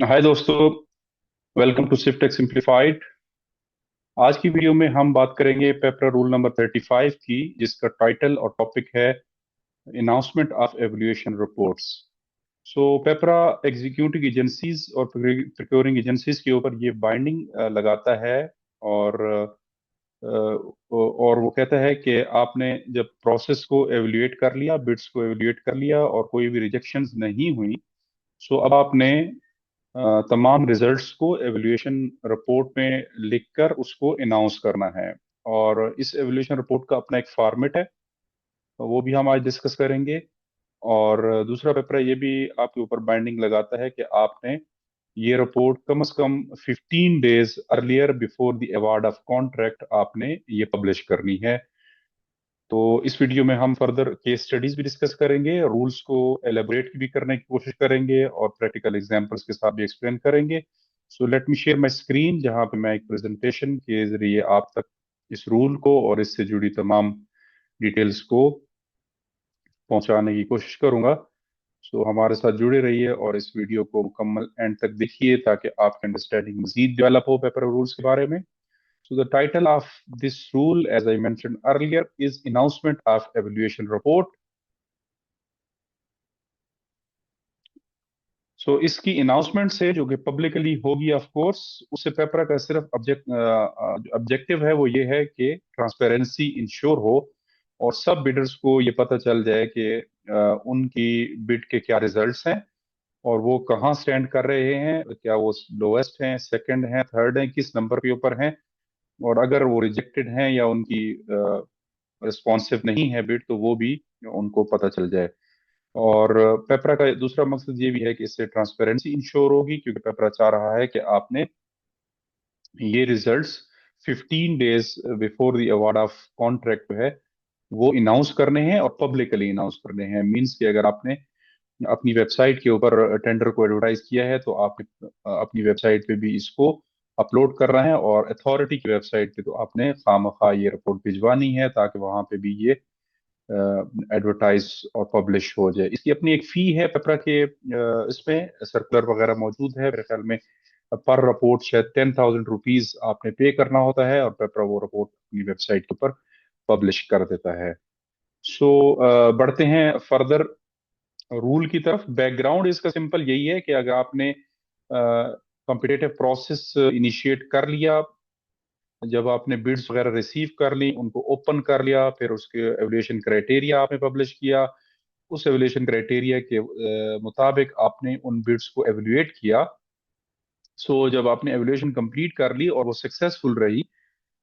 हाय दोस्तों। Welcome to सिफ्टेक simplified. आज की वीडियो में हम बात करेंगे पेपरा रूल नंबर 35 की, जिसका टाइटल और टॉपिक है announcement of evaluation reports. So PPRA executive agencies और प्रोक्योरिंग एजेंसीज के ऊपर ये बाइंडिंग लगाता है। और और वो कहता है कि आपने जब प्रोसेस को एवल्यूएट कर लिया, बिड्स को एवल्यूएट कर लिया और कोई भी रिजेक्शंस नहीं हुई, सो अब आपने तमाम रिजल्ट्स को एवल्यूएशन रिपोर्ट में लिखकर उसको अनाउंस करना है। और इस एवल्यूएशन रिपोर्ट का अपना एक फॉर्मेट है, तो वो भी हम आज डिस्कस करेंगे। और दूसरा पेपर ये भी आपके ऊपर बाइंडिंग लगाता है कि आपने ये रिपोर्ट कम से कम 15 days earlier before the award of contract आपने ये पब्लिश करनी है। तो इस वीडियो में हम फर्दर केस स्टडीज भी डिस्कस करेंगे, रूल्स को एलेबोरेट भी करने की कोशिश करेंगे और प्रैक्टिकल एग्जांपल्स के साथ भी एक्सप्लेन करेंगे। So let me share my screen, जहां पे मैं एक प्रेजेंटेशन के जरिए आप तक इस रूल को और इससे जुड़ी तमाम डिटेल्स को पहुंचाने की कोशिश करूंगा। सो हमारे साथ जुड़े रहिए और इस वीडियो को मुकम्मल एंड तक देखिए ताकि आपकी अंडरस्टैंडिंग मजीद डेवलप हो पेपर रूल्स के बारे में। So the title of this rule, as I mentioned earlier, is Announcement of Evaluation Report. सो इसकी अनाउंसमेंट से जो कि पब्लिकली होगी ऑफ कोर्स, उससे पेपरा का सिर्फ ऑब्जेक्टिव है, वो ये है कि ट्रांसपेरेंसी इंश्योर हो और सब बिडर्स को ये पता चल जाए कि उनकी बिड के क्या रिजल्ट्स हैं और वो कहाँ स्टैंड कर रहे हैं, क्या वो लोएस्ट हैं, सेकंड हैं, थर्ड हैं, किस नंबर के ऊपर हैं। और अगर वो रिजेक्टेड हैं या उनकी रिस्पॉन्सिव नहीं है बिड, तो वो भी उनको पता चल जाए। और पेपरा का दूसरा मकसद ये भी है कि इससे ट्रांसपेरेंसी इंश्योर होगी, क्योंकि पेपरा चाह रहा है कि आपने ये results 15 days before the award of contract है वो इनाउंस करने हैं और पब्लिकली इनाउंस करने हैं। मींस कि अगर आपने अपनी वेबसाइट के ऊपर टेंडर को एडवर्टाइज किया है, तो आप अपनी वेबसाइट पे भी इसको अपलोड कर रहे हैं, और अथॉरिटी की वेबसाइट पे तो आपने खामखा ये रिपोर्ट भिजवानी है ताकि वहां पे भी ये एडवर्टाइज और पब्लिश हो जाए। इसकी अपनी एक फी है पेपरा के, इसमें सर्कुलर वगैरह मौजूद है मेरे ख्याल में। पर रिपोर्ट शायद 10,000 रुपीज आपने पे करना होता है और पेपरा वो रिपोर्ट अपनी वेबसाइट के ऊपर पब्लिश कर देता है। सो बढ़ते हैं फर्दर रूल की तरफ। बैकग्राउंड इसका सिंपल यही है कि अगर आपने कॉम्पिटेटिव प्रोसेस इनिशिएट कर लिया, जब आपने बिड्स वगैरह रिसीव कर ली, उनको ओपन कर लिया, फिर उसके एवल्यूएशन क्राइटेरिया आपने पब्लिश किया, उस एवल्यूएशन क्राइटेरिया के मुताबिक आपने उन बिड्स को एवल्यूएट किया। सो जब आपने एवल्यूएशन कंप्लीट कर ली और वो सक्सेसफुल रही,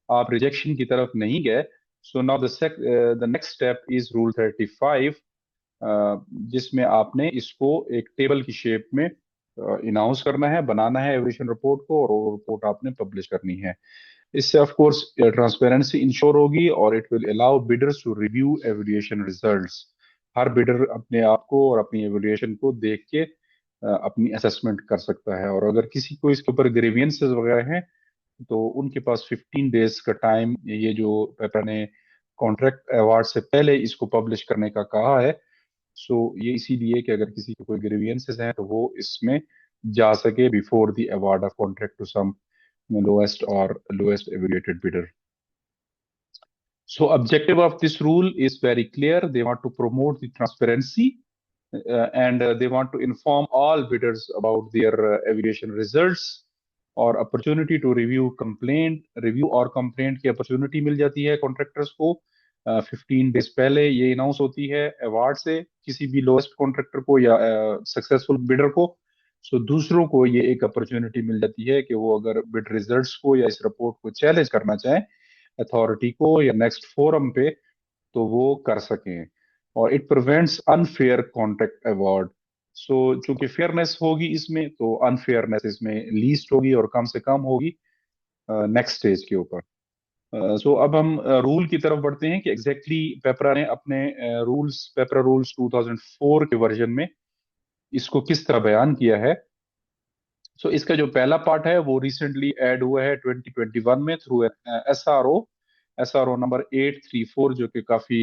आप रिजेक्शन की तरफ नहीं गए, so now the next step is rule 35, जिसमें आपने इसको एक टेबल की शेप में इनाउंस करना है, बनाना है एवल्यूएशन रिपोर्ट को, और वो रिपोर्ट आपने पब्लिश करनी है। इससे ऑफ कोर्स ट्रांसपेरेंसी इंश्योर होगी और it will allow bidders to review evaluation results. हर बिडर अपने आप को और अपनी एवल्यूएशन को देख के अपनी असेसमेंट कर सकता है। और अगर किसी को इसके ऊपर ग्रीवियंसेस वगैरह हैं, तो उनके पास 15 डेज का टाइम, ये जो पेपर ने कॉन्ट्रैक्ट अवार्ड से पहले इसको पब्लिश करने का कहा है। सो ये इसीलिए कि अगर किसी को कोई ग्रीवियंसेस हैं तो वो इसमें जा सके before the award of contract to some lowest evaluated bidder. So objective of this rule is very clear. They want to promote the transparency, and they want to inform all bidders about their evaluation results, और opportunity to review और complaint की opportunity मिल जाती है contractors को। 15 days पहले ये announce होती है अवार्ड से किसी भी लोएस्ट कॉन्ट्रैक्टर को या सक्सेसफुल बिडर को। सो दूसरों को ये एक अपॉर्चुनिटी मिल जाती है कि वो अगर बिड रिजल्ट्स को या इस रिपोर्ट को चैलेंज करना चाहें अथॉरिटी को या नेक्स्ट फोरम पे, तो वो कर सकें। और it prevents unfair contract award. So चूंकि फेयरनेस होगी इसमें, तो अनफेयरनेस इसमें लीस्ट होगी और कम से कम होगी नेक्स्ट स्टेज के ऊपर। सो अब हम रूल की तरफ बढ़ते हैं कि एग्जैक्टली पेपरा ने अपने पेपरा रूल्स 2004 के वर्जन में इसको किस तरह बयान किया है। सो इसका जो पहला पार्ट है वो रिसेंटली ऐड हुआ है 2021 में through S R O number 834, जो कि काफी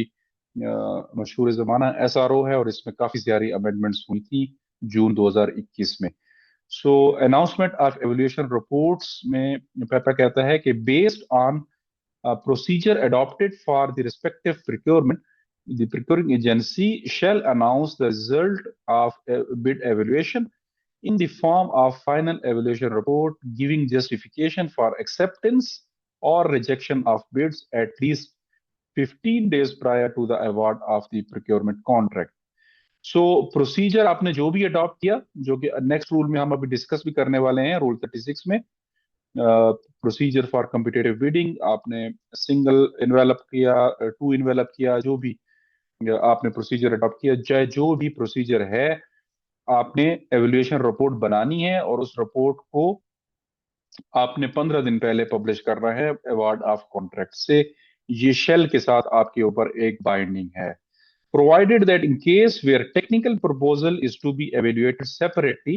मशहूर जमाना एस आर ओ है, और इसमें काफी सारी अमेंडमेंट्स हुई थी जून 2021 में। सो अनाउंसमेंट ऑफ एवोल्यूशन रिपोर्ट्स में पेपर कहता है कि based on procedure adopted for the respective procurement, the procuring agency shall announce the result of a bid evaluation in the form of final evaluation report giving justification for acceptance or rejection of bids at least 15 days prior to the award of the procurement contract. So procedure आपने जो भी adopt किया, जो कि next rule में हम अभी discuss भी करने वाले हैं, रूल 36 में, प्रोसीजर फॉर कम्पिटेटिव बिडिंग, आपने सिंगल इन्वेलप किया, टू इन्वेलप किया, जो भी आपने प्रोसीजर अडॉप्ट किया, चाहे जो भी प्रोसीजर है, आपने एवेल्युएशन रिपोर्ट बनानी है और उस रिपोर्ट को आपने 15 दिन पहले पब्लिश करना है अवार्ड ऑफ कॉन्ट्रैक्ट से। ये शेल के साथ आपके ऊपर एक बाइंडिंग है। Provided that in case where technical proposal is to be evaluated separately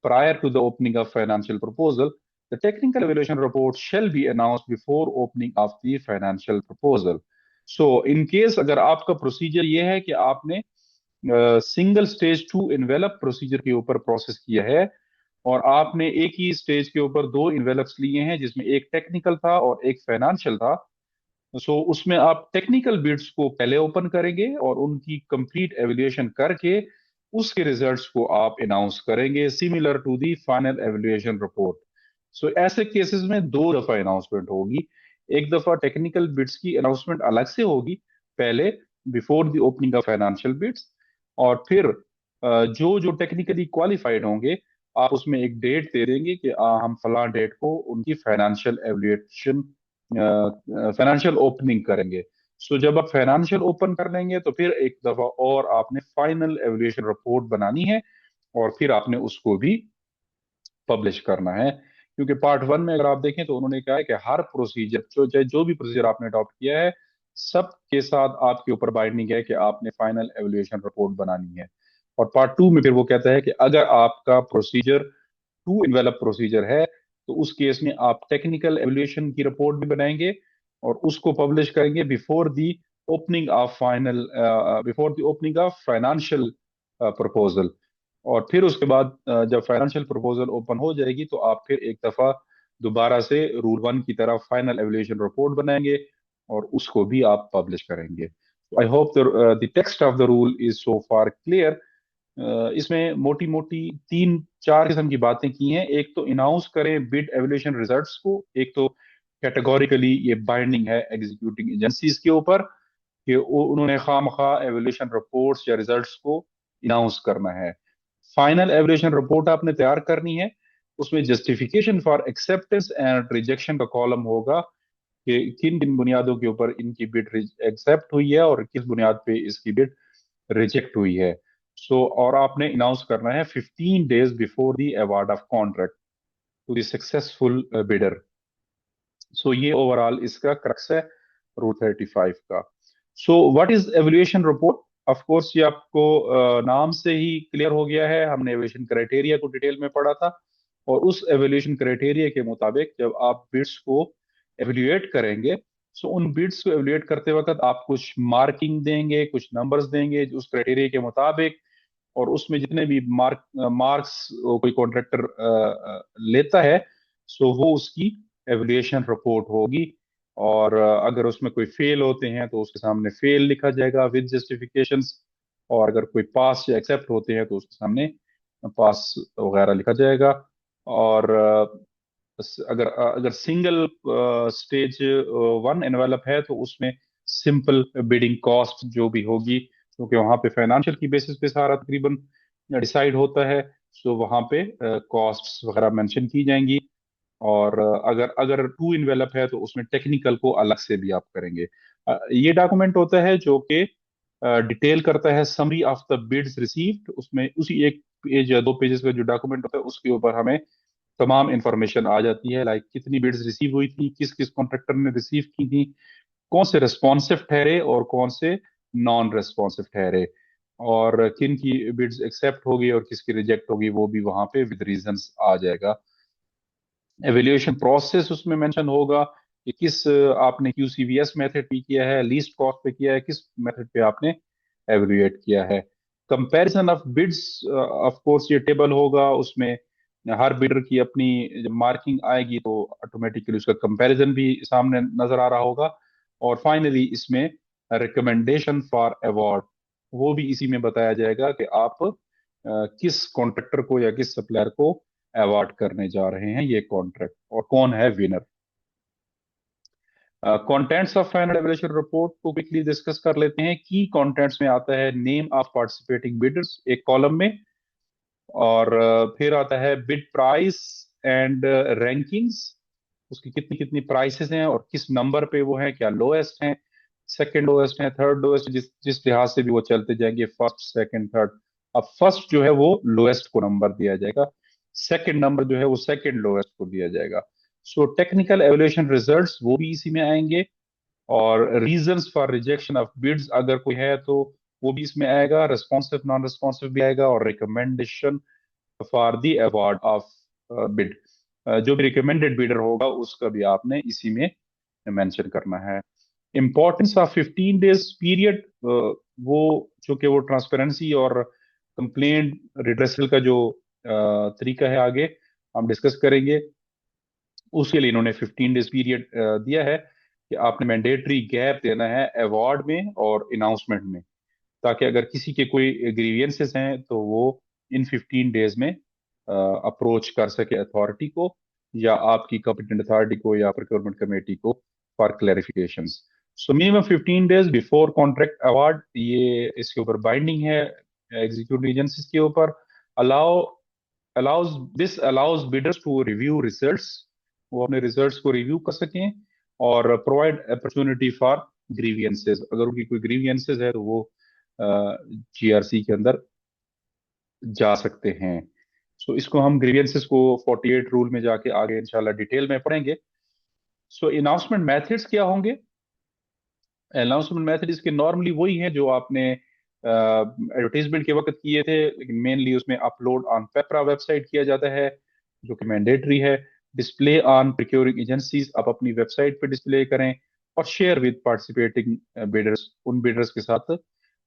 prior to the opening of financial proposal, the technical evaluation report shall be announced before opening of the financial proposal. So, in case अगर आपका procedure ये है कि आपने single stage two envelope procedure के ऊपर process किया है और आपने एक ही स्टेज के ऊपर दो इन्वेलप्स लिए हैं जिसमें एक टेक्निकल था और एक फाइनेंशियल था, उसमें आप टेक्निकल बिड्स को पहले ओपन करेंगे और उनकी कंप्लीट एवेल्युएशन करके उसके रिजल्ट्स को आप अनाउंस करेंगे, similar to the final evaluation report. ऐसे केसेस में दो दफा अनाउंसमेंट होगी। एक दफा टेक्निकल बिड्स की अनाउंसमेंट अलग से होगी पहले, before the opening of financial bids, और फिर जो जो टेक्निकली क्वालिफाइड होंगे आप उसमें एक डेट दे देंगे कि हम फला डेट को उनकी फाइनेंशियल एवेल्युएशन, फाइनेंशियल ओपनिंग करेंगे। जब आप फाइनेंशियल ओपन कर लेंगे तो फिर एक दफा और आपने फाइनल एवेल्युएशन रिपोर्ट बनानी है और फिर आपने उसको भी पब्लिश करना है। क्योंकि पार्ट वन में अगर आप देखें तो उन्होंने कहा है कि हर प्रोसीजर, जो भी प्रोसीजर आपने अडॉप्ट किया है, सब के साथ आपके ऊपर बाइंडिंग है कि आपने फाइनल एवेल्युएशन रिपोर्ट बनानी है। और पार्ट टू में फिर वो कहता है कि अगर आपका प्रोसीजर टू इन्वेलप प्रोसीजर है तो उस केस में आप टेक्निकल एवेल्युएशन की रिपोर्ट भी बनाएंगे और उसको पब्लिश करेंगे before the opening of final, before the opening of financial proposal. और फिर उसके बाद जब फाइनेंशियल प्रपोजल ओपन हो जाएगी तो आप फिर एक दफा दोबारा से रूल वन की तरह फाइनल एवेल्युएशन रिपोर्ट बनाएंगे और उसको भी आप पब्लिश करेंगे। I hope the text of the rule is so far clear. इसमें मोटी मोटी तीन चार किस्म की बातें की हैं। एक तो अनाउंस करें बिड एवेल्युएशन रिजल्ट्स को, एक तो कैटेगोरिकली ये बाइंडिंग है एग्जीक्यूटिंग एजेंसीज के ऊपर कि उन्होंने खामखा एवेल्युएशन रिपोर्ट्स या रिजल्ट्स को अनाउंस करना है। फाइनल एवेल्युएशन रिपोर्ट आपने तैयार करनी है, उसमें justification for acceptance and rejection का कॉलम होगा कि किन किन बुनियादों के ऊपर इनकी बिड एक्सेप्ट हुई है और किस बुनियाद पे इसकी बिड रिजेक्ट हुई है। और आपने अनाउंस करना है 15 days before the award of contract to the successful bidder. ये ओवरऑल इसका क्रक्स है रूल 35 का। What is evaluation report? Of course ये आपको नाम से ही क्लियर हो गया है, हमने एवेल्युएशन क्राइटेरिया को डिटेल में पढ़ा था और उस एवेल्युएशन क्राइटेरिया के मुताबिक जब आप बिड्स को एवेल्युएट करेंगे, उन बिड्स को एवेल्युएट करते वक्त आप कुछ मार्किंग देंगे, कुछ नंबर्स देंगे उस क्राइटेरिया के मुताबिक, और उसमें जितने भी मार्क्स कोई कॉन्ट्रैक्टर लेता है वो उसकी एवेल्युएशन रिपोर्ट होगी। और अगर उसमें कोई फेल होते हैं तो उसके सामने फेल लिखा जाएगा विद जस्टिफिकेशंस, और अगर कोई पास या एक्सेप्ट होते हैं तो उसके सामने पास वगैरह लिखा जाएगा। और अगर अगर सिंगल स्टेज वन एनवेलप है तो उसमें सिंपल बिडिंग कॉस्ट जो भी होगी, क्योंकि वहां पे फाइनेंशियल की बेसिस पे सारा तकरीबन डिसाइड होता है, वहां पे कॉस्ट्स वगैरह मेंशन की जाएंगी। और अगर अगर टू इन्वेलप है तो उसमें टेक्निकल को अलग से भी आप करेंगे। ये डॉक्यूमेंट होता है जो कि डिटेल करता है summary of the bids received. उसमें उसी एक पेज या दो पेजेस का जो डॉक्यूमेंट होता है उसके ऊपर हमें तमाम इंफॉर्मेशन आ जाती है, लाइक कितनी बिड्स रिसीव हुई थी, किस किस कॉन्ट्रैक्टर ने रिसीव की थी, कौन से रिस्पॉन्सिव ठहरे और कौन से नॉन रिस्पॉन्सिव ठहरे, और किन की बिड्स एक्सेप्ट होगी और किसकी रिजेक्ट होगी, वो भी वहां पे विद रीजंस आ जाएगा। एवेल्युएशन प्रोसेस उसमें मेंशन होगा कि किस आपने क्यूसीबीएस मेथड पे किया है, लीस्ट कॉस्ट पे किया है, किस मेथड पे आपने एवेल्युएट किया है। Comparison of bids, of course ये टेबल होगा, उसमें हर बिडर की अपनी जब मार्किंग आएगी तो ऑटोमेटिकली उसका कंपैरिजन भी सामने नजर आ रहा होगा। और फाइनली इसमें रिकमेंडेशन फॉर अवार्ड, वो भी इसी में बताया जाएगा कि आप किस कॉन्ट्रैक्टर को या किस सप्लायर को अवार्ड करने जा रहे हैं ये कॉन्ट्रैक्ट, और कौन है winner. Contents of final evolution report को क्विकली डिस्कस कर लेते हैं। की कंटेंट्स में आता है नेम ऑफ पार्टिसिपेटिंग बिडर्स एक कॉलम में, और फिर आता है बिड प्राइस एंड रैंकिंग्स, उसकी कितनी कितनी प्राइसेस हैं और किस नंबर पे वो हैं, क्या लोएस्ट हैं, सेकंड लोएस्ट हैं, थर्ड लोएस्ट, जिस जिस लिहाज से भी वो चलते जाएंगे, फर्स्ट सेकंड थर्ड। अब फर्स्ट जो है वो लोएस्ट को नंबर दिया जाएगा, सेकंड नंबर जो है वो सेकंड लोएस्ट को दिया जाएगा। सो टेक्निकल एवल्यूशन रिजल्ट्स वो भी इसी में आएंगे, और reasons for rejection of bids अगर कोई है तो वो भी इसमें आएगा, रेस्पॉन्सिव नॉन रेस्पॉन्सिव भी आएगा, और recommendation for the award of bid, जो भी रिकमेंडेड बिडर होगा उसका भी आपने इसी में मेंशन करना है। इम्पोर्टेंस ऑफ 15 डेज पीरियड, वो चूंकि वो ट्रांसपेरेंसी और कंप्लेंट रिड्रेसल का जो तरीका है आगे हम डिस्कस करेंगे, उसके लिए इन्होंने 15 डेज पीरियड दिया है कि आपने मैंडेटरी गैप देना है अवार्ड में और अनाउंसमेंट में, ताकि अगर किसी के कोई ग्रीवियंसेस हैं तो वो इन 15 डेज में अप्रोच कर सके अथॉरिटी को, या आपकी कॉम्पिटेंट अथॉरिटी को, या प्रोक्योरमेंट कमेटी को for clarification. So minimum 15 days before contract award, ये इसके ऊपर बाइंडिंग है एग्जीक्यूटिव एजेंसीज के ऊपर। Allow allows this allows bidders to review results, वो अपने रिजल्ट्स को रिव्यू कर सकें, और प्रोवाइड अपॉर्चुनिटी फॉर ग्रीवियंसेस, अगर उनकी कोई ग्रीवियंसेस है तो वो जीआरसी के अंदर जा सकते हैं। सो इसको हम ग्रीवियंसेस को 48 रूल में जाके आगे इंशाल्लाह डिटेल में पढ़ेंगे। सो अनाउंसमेंट मेथड्स क्या होंगे? अनाउंसमेंट मेथड इसके नॉर्मली वही हैं जो आपने एडवर्टीजमेंट के वक्त किए थे, लेकिन मेनली उसमें अपलोड ऑन पेपरा वेबसाइट किया जाता है, जो कि मैंडेटरी है। डिस्प्ले ऑन प्रोक्योरिंग एजेंसीज, आप अपनी वेबसाइट पे डिस्प्ले करें, और शेयर विद पार्टिसिपेटिंग बिडर्स, उन बिडर्स के साथ,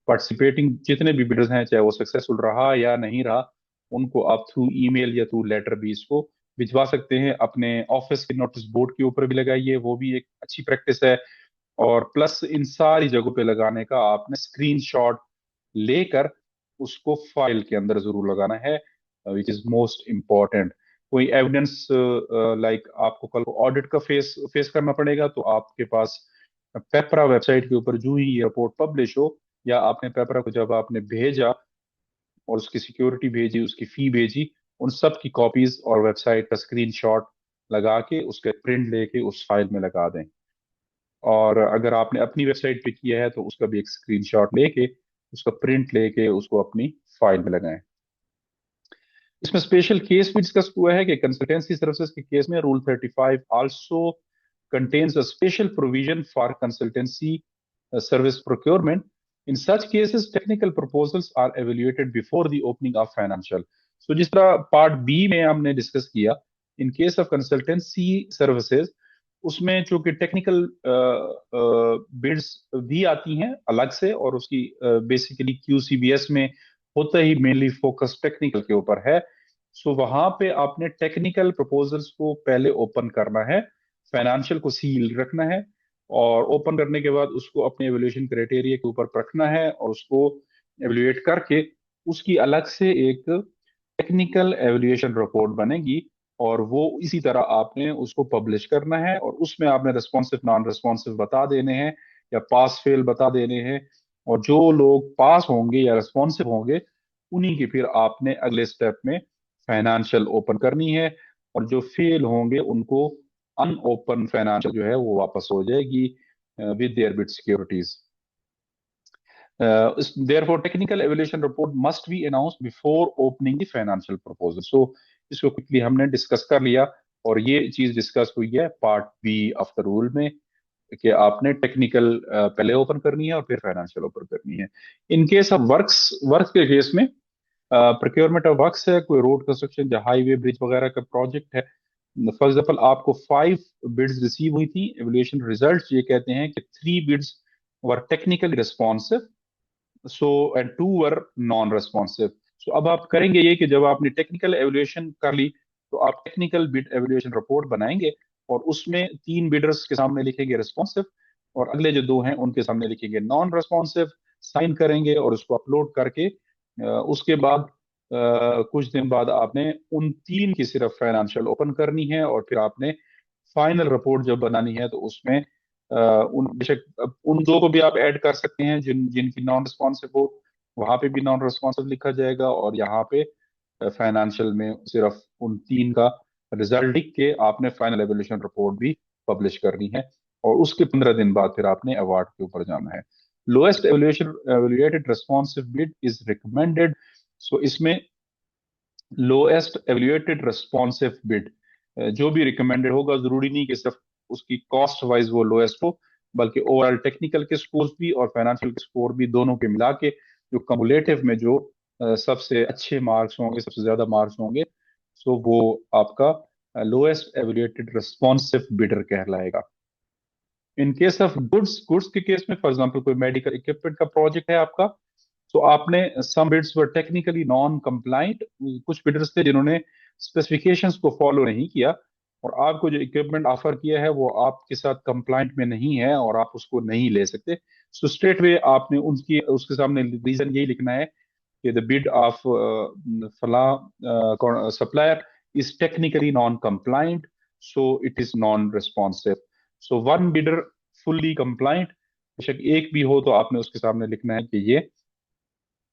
पार्टिसिपेटिंग जितने भी बिडर्स हैं चाहे वो सक्सेसफुल रहा या नहीं रहा, उनको आप थ्रू ईमेल या थ्रू लेटर भी इसको भिजवा सकते हैं। अपने ऑफिस के नोटिस बोर्ड के ऊपर भी लगाइए, वो भी एक अच्छी प्रैक्टिस है। और प्लस इन सारी जगहों पे लगाने का आपने स्क्रीनशॉट लेकर उसको फाइल के अंदर जरूर लगाना है, विच इज मोस्ट इम्पॉर्टेंट। कोई एविडेंस लाइक आपको कल को ऑडिट का फेस फेस करना पड़ेगा, तो आपके पास पेपरा वेबसाइट के ऊपर जो ही ये रिपोर्ट पब्लिश हो, या आपने पेपरा को जब आपने भेजा और उसकी सिक्योरिटी भेजी, उसकी फी भेजी, उन सब की कॉपीज और वेबसाइट का स्क्रीनशॉट लगा के उसके प्रिंट लेके उस फाइल में लगा दें। और अगर आपने अपनी वेबसाइट पे किया है तो उसका भी एक स्क्रीनशॉट लेके, उसका प्रिंट लेके उसको अपनी फाइल में लगाएं। इसमें स्पेशल केस भी डिस्कस हुआ है कि कंसल्टेंसी सर्विसेज के केस में rule 35 also contains a special provision for consultancy service procurement. In such cases, technical proposals are evaluated before the opening of financial. So जिस तरह पार्ट बी में हमने डिस्कस किया, in case of consultancy services, उसमें चूंकि technical beads भी आती हैं अलग से, और उसकी बेसिकली क्यूसीबीएस में होता ही मेनली फोकस टेक्निकल के ऊपर है। सो वहां पे आपने टेक्निकल प्रपोजल्स को पहले ओपन करना है, फाइनेंशियल को सील रखना है, और ओपन करने के बाद उसको अपने एवोल्यूशन क्राइटेरिया के ऊपर रखना है, और उसको एवोल्यूएट करके उसकी अलग से एक टेक्निकल एवोल्यूशन रिपोर्ट बनेगी, और वो इसी तरह आपने उसको पब्लिश करना है, और उसमें आपने रेस्पॉन्सिव नॉन रेस्पॉन्सिव बता देने हैं, या पास फेल बता देने हैं। और जो लोग पास होंगे या रेस्पॉन्सिव होंगे, उन्हीं की फिर आपने अगले स्टेप में फाइनेंशियल ओपन करनी है, और जो फेल होंगे उनको अनओपन फाइनेंशियल जो है वो वापस हो जाएगी with their bit securities. Therefore, technical evaluation report must be announced before opening the financial proposal. So, इसको क्विकली हमने डिस्कस कर लिया, और ये चीज डिस्कस हुई है part B of the rule में, कि आपने टेक्निकल पहले ओपन करनी है और फिर फाइनेंशियल ओपन करनी है। इन केस ऑफ वर्क्स के केस में, प्रोक्योरमेंट ऑफ वर्क्स है, कोई रोड कंस्ट्रक्शन या हाईवे ब्रिज वगैरह का प्रोजेक्ट है, फॉर एग्जाम्पल आपको 5 बिड्स रिसीव हुई थी, एवल्यूएशन रिजल्ट्स ये कहते हैं कि 3 bids were technically responsive, so and 2 were non responsive. So अब आप करेंगे ये कि जब आपने टेक्निकल एवल्यूएशन कर ली, तो आप टेक्निकल बिड एवेल्युएशन रिपोर्ट बनाएंगे और उसमें 3 बिडर्स के सामने लिखेंगे रिस्पॉन्सिव और अगले जो 2 हैं उनके सामने लिखेंगे नॉन रिस्पॉन्सिव, साइन करेंगे और उसको अपलोड करके उसके बाद कुछ दिन बाद आपने उन 3 की सिर्फ फाइनेंशियल ओपन करनी है और फिर आपने फाइनल रिपोर्ट जब बनानी है तो उसमें उन बेशक उन 2 को भी आप ऐड कर सकते हैं जिनकी नॉन रिस्पॉन्सिव हो, वहां पे भी नॉन रिस्पॉन्सिव लिखा जाएगा और यहाँ पे फाइनेंशियल में सिर्फ उन 3 का रिजल्ट लिख के आपने फाइनल एवोल्यूशन रिपोर्ट भी पब्लिश करनी है और उसके 15 दिन बाद फिर आपने अवार्ड के ऊपर जाना है। Lowest evaluation evaluated responsive bid is recommended. So इसमें लोएस्ट एवोल्यूएटेड रिस्पॉन्सिव बिड जो भी रिकमेंडेड होगा, जरूरी नहीं कि सिर्फ उसकी कॉस्ट वाइज वो लोएस्ट हो, बल्कि ओवरऑल टेक्निकल के स्कोर्स भी और फाइनेंशियल के स्कोर भी दोनों के मिला के जो कमुलेटिव में जो सबसे अच्छे मार्क्स होंगे, सबसे ज्यादा मार्क्स होंगे, सो वो आपका लोएस्ट एवोल्यूएटेड रिस्पॉन्सिव बिडर कहलाएगा। In case of goods, goods के केस में फॉर एग्जांपल कोई मेडिकल इक्विपमेंट का प्रोजेक्ट है आपका, तो आपने सम beads were technically non complaint, कुछ बिडर्स थे जिन्होंने स्पेसिफिकेशंस को फॉलो नहीं किया और आपको जो इक्विपमेंट ऑफर किया है वो आपके साथ कंप्लाइंट में नहीं है और आप उसको नहीं ले सकते। सो स्ट्रेट वे आपने उनकी उसके सामने रीजन यही लिखना है कि द बिड ऑफ फला supplier is technically non compliant, so it is non responsive. So one bidder fully compliant, बेशक एक भी हो तो आपने उसके सामने लिखना है कि ये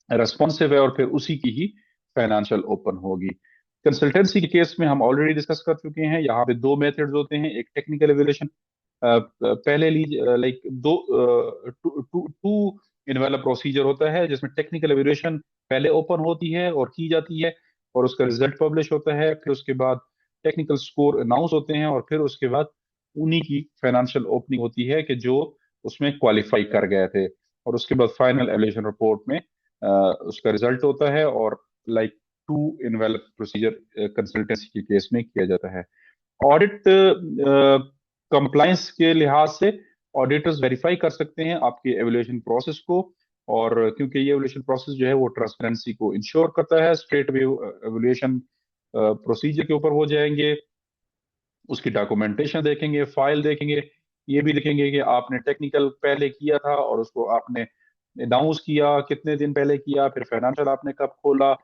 रेस्पॉन्सिव है और फिर उसी की ही फाइनेंशियल ओपन होगी। कंसल्टेंसी के केस में हम ऑलरेडी डिस्कस कर चुके हैं, यहाँ पे 2 मेथड्स होते हैं, एक टेक्निकल एवेल्यूएशन पहले लाइक दो टू टू टू इन वाला प्रोसीजर होता है जिसमें टेक्निकल एवेल्यूएशन पहले ओपन होती है और की जाती है और उसका रिजल्ट पब्लिश होता है, फिर उसके बाद टेक्निकल स्कोर अनाउंस होते हैं और फिर उसके बाद उन्हीं की फाइनेंशियल ओपनिंग होती है कि जो उसमें क्वालिफाई कर गए थे और उसके बाद फाइनल एवेल्यूएशन रिपोर्ट में उसका रिजल्ट होता है और like two envelope procedure consultancy के केस में किया जाता है। ऑडिट कंप्लायंस के लिहाज से ऑडिटर्स वेरीफाई कर सकते हैं आपके एवोल्यूशन प्रोसेस को और क्योंकि ये एवोल्यूशन प्रोसेस जो है वो ट्रांसपेरेंसी को इंश्योर करता है, स्ट्रेट वे एवोल्यूशन प्रोसीजर के ऊपर हो जाएंगे, उसकी डॉक्यूमेंटेशन देखेंगे, फाइल देखेंगे, ये भी देखेंगे कि आपने टेक्निकल पहले किया था और उसको आपने अनाउंस किया कितने दिन पहले किया, फिर फाइनेंशियल आपने कब खोला,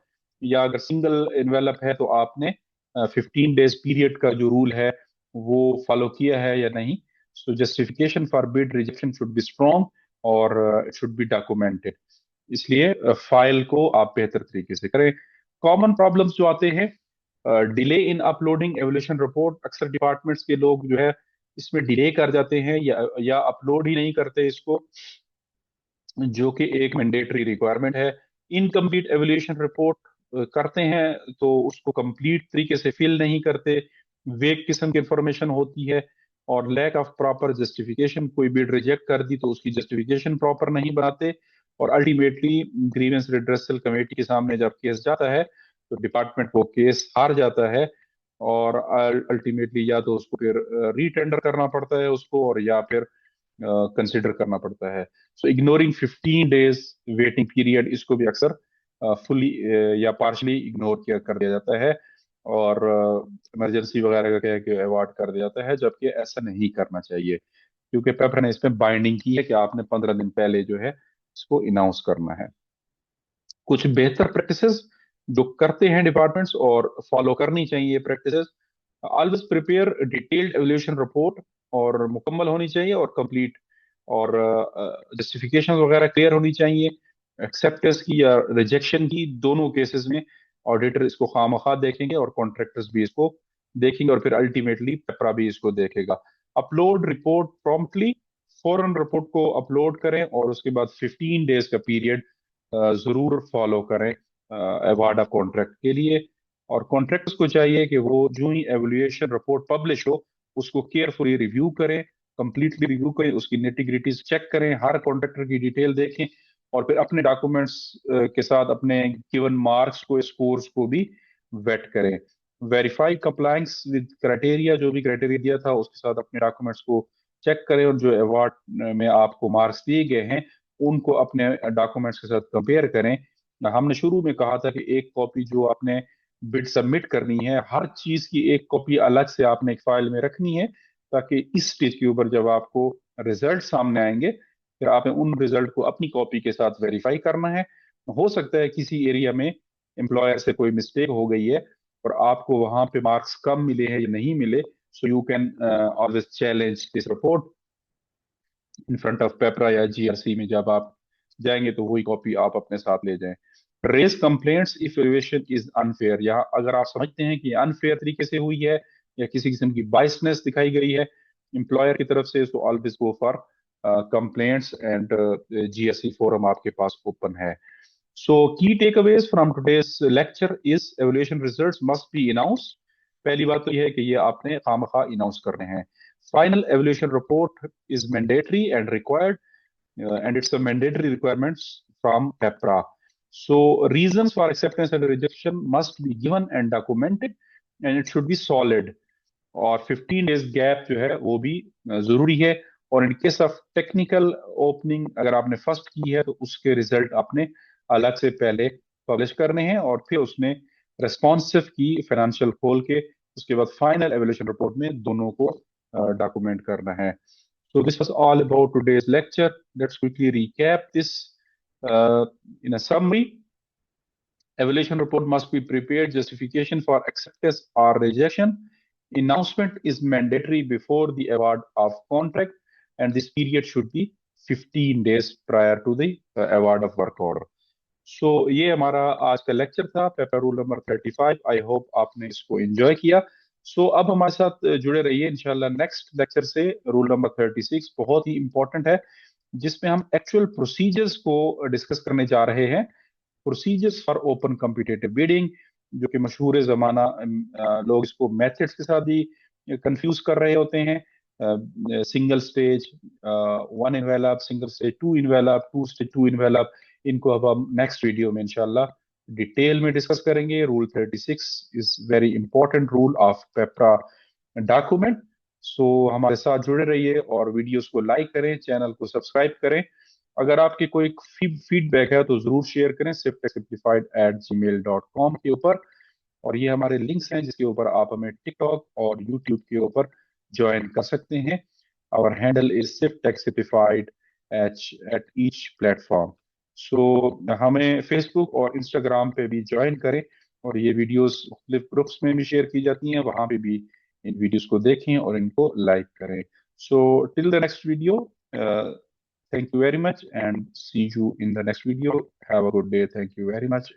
या अगर सिंगल इन्वेलप है तो आपने 15 डेज पीरियड का जो रूल है वो फॉलो किया है या नहीं। So justification for bid rejection should be strong और इट शुड बी डॉक्यूमेंटेड, इसलिए फाइल को आप बेहतर तरीके से करें। कॉमन प्रॉब्लम्स जो आते हैं, delay in uploading evolution report, अक्सर डिपार्टमेंट्स के लोग जो है इसमें डिले कर जाते हैं या अपलोड ही नहीं करते इसको, जो कि एक मैंडेटरी रिक्वायरमेंट है। इनकम्प्लीट एवोल्यूशन रिपोर्ट करते हैं तो उसको कंप्लीट तरीके से फिल नहीं करते, वेग किस्म की इंफॉर्मेशन होती है और लैक ऑफ प्रॉपर जस्टिफिकेशन, कोई बिड रिजेक्ट कर दी तो उसकी जस्टिफिकेशन प्रॉपर नहीं बनाते और अल्टीमेटली ग्रीवेंस रिड्रेसल कमेटी के सामने जब केस जाता है तो डिपार्टमेंट वो केस हार जाता है और अल्टीमेटली या तो उसको फिर रीटेंडर करना पड़ता है उसको और या फिर कंसिडर करना पड़ता है। सो इग्नोरिंग 15 डेज वेटिंग पीरियड, इसको भी अक्सर फुली या पार्शली इग्नोर किया कर दिया जाता है और इमरजेंसी वगैरह का कह के अवॉर्ड कर दिया जाता है, जबकि ऐसा नहीं करना चाहिए क्योंकि पेपर ने इसमें बाइंडिंग की है कि आपने 15 दिन पहले जो है इसको अनाउंस करना है। कुछ बेहतर प्रैक्टिसेस जो करते हैं डिपार्टमेंट्स और फॉलो करनी चाहिए practices, always prepare detailed evolution report और मुकम्मल होनी चाहिए और कंप्लीट और जस्टिफिकेशन वगैरह क्लियर होनी चाहिए, एक्सेप्टेंस की या रिजेक्शन की दोनों केसेस में ऑडिटर इसको खामखा देखेंगे और कॉन्ट्रैक्टर्स भी इसको देखेंगे और फिर अल्टीमेटली पेपरा भी इसको देखेगा। अपलोड रिपोर्ट प्रॉम्प्टली, फौरन रिपोर्ट को अपलोड करें और उसके बाद 15 डेज का पीरियड जरूर फॉलो करें अवार्ड ऑफ कॉन्ट्रैक्ट के लिए। और कॉन्ट्रैक्टर्स को चाहिए कि वो जो ही एवोल्यूएशन रिपोर्ट पब्लिश हो उसको केयरफुली रिव्यू करें, कंप्लीटली रिव्यू करें, उसकी नेटिग्रिटीज चेक करें, हर कॉन्ट्रैक्टर की डिटेल देखें और फिर अपने डॉक्यूमेंट्स के साथ अपने गिवन मार्क्स को, स्कोर्स को भी वेट करें। वेरीफाई कंप्लायंस विद क्राइटेरिया, जो भी क्राइटेरिया दिया था उसके साथ अपने डॉक्यूमेंट्स को चेक करें और जो अवार्ड में आपको मार्क्स दिए गए हैं उनको अपने डॉक्यूमेंट्स के साथ कंपेयर करें। हमने शुरू में कहा था कि एक कॉपी जो आपने बिड सबमिट करनी है, हर चीज की एक कॉपी अलग से आपने एक फाइल में रखनी है, ताकि इस स्टेज के ऊपर जब आपको रिजल्ट सामने आएंगे, फिर आपने उन रिजल्ट को अपनी कॉपी के साथ वेरीफाई करना है। हो सकता है किसी एरिया में एम्प्लॉयर से कोई मिस्टेक हो गई है और आपको वहां पे मार्क्स कम मिले हैं या नहीं मिले, so you can always challenge this report in front of PPRA या जीआरसी में। जब आप जाएंगे तो वही कॉपी आप अपने साथ ले जाएं। Raise complaints if evaluation is unfair, या अगर आप समझते हैं कि अनफेयर तरीके से हुई है या किसी किस्म की बाइसनेस दिखाई गई है एम्प्लॉयर की तरफ से, तो always go for complaints and GSC forum आपके पास ओपन है। So key takeaways from today's lecture is evaluation results must be announced. पहली बात तो यह है कि ये आपने खामखा अनाउंस करने हैं। Final evaluation report is mandatory and required, and it's a mandatory requirements from PEPRA. So reasons for acceptance and rejection must be given and documented, and it should be solid. और 15 days gap जो है वो भी जरूरी है। और in case of technical opening अगर आपने फर्स्ट की है तो उसके रिजल्ट आपने अलग से पहले पब्लिश करने हैं, और फिर उसमें रेस्पॉन्सिव की फाइनेंशियल खोल के उसके बाद फाइनल एवल्यूशन रिपोर्ट में दोनों को डॉक्यूमेंट करना है। So this was all about today's lecture. Let's quickly recap this in a summary. Evaluation report must be prepared. Justification for acceptance or rejection. Announcement is mandatory before the award of contract, and this period should be 15 days prior to the award of work order. So ये हमारा आज का lecture था, paper rule number 35। I hope आपने इसको enjoy किया। सो अब हमारे साथ जुड़े रहिए इंशाल्लाह नेक्स्ट लेक्चर से। रूल नंबर 36 बहुत ही इंपॉर्टेंट है, जिसमें हम एक्चुअल प्रोसीजर्स को डिस्कस करने जा रहे हैं। Procedures for open competitive bidding, जो कि मशहूर जमाना लोग इसको मेथड्स के साथ ही कंफ्यूज कर रहे होते हैं। Single stage, one envelope, single stage, two envelope, two stage, two envelope, इनको अब हम नेक्स्ट वीडियो में इंशाल्लाह डिटेल में डिस्कस करेंगे। Rule 36 is very important rule of PPRA document. So हमारे साथ जुड़े रहिए और वीडियोस को लाइक करें, चैनल को सब्सक्राइब करें। अगर आपके कोई फीडबैक है तो जरूर शेयर करें swiftexamplified@gmail.com के ऊपर। और ये हमारे लिंक्स हैं जिसके ऊपर आप हमें टिकटॉक और यूट्यूब के ऊपर ज्वाइन कर सकते हैं। Our handle is swiftexamplified at each platform. सो हमें फेसबुक और इंस्टाग्राम पे भी ज्वाइन करें, और ये वीडियोस मुख्तलिफ ग्रुप्स में भी शेयर की जाती हैं, वहां पे भी इन वीडियोस को देखें और इनको लाइक करें। So till the next video, thank you very much and see you in the next video. Have a good day. Thank you very much.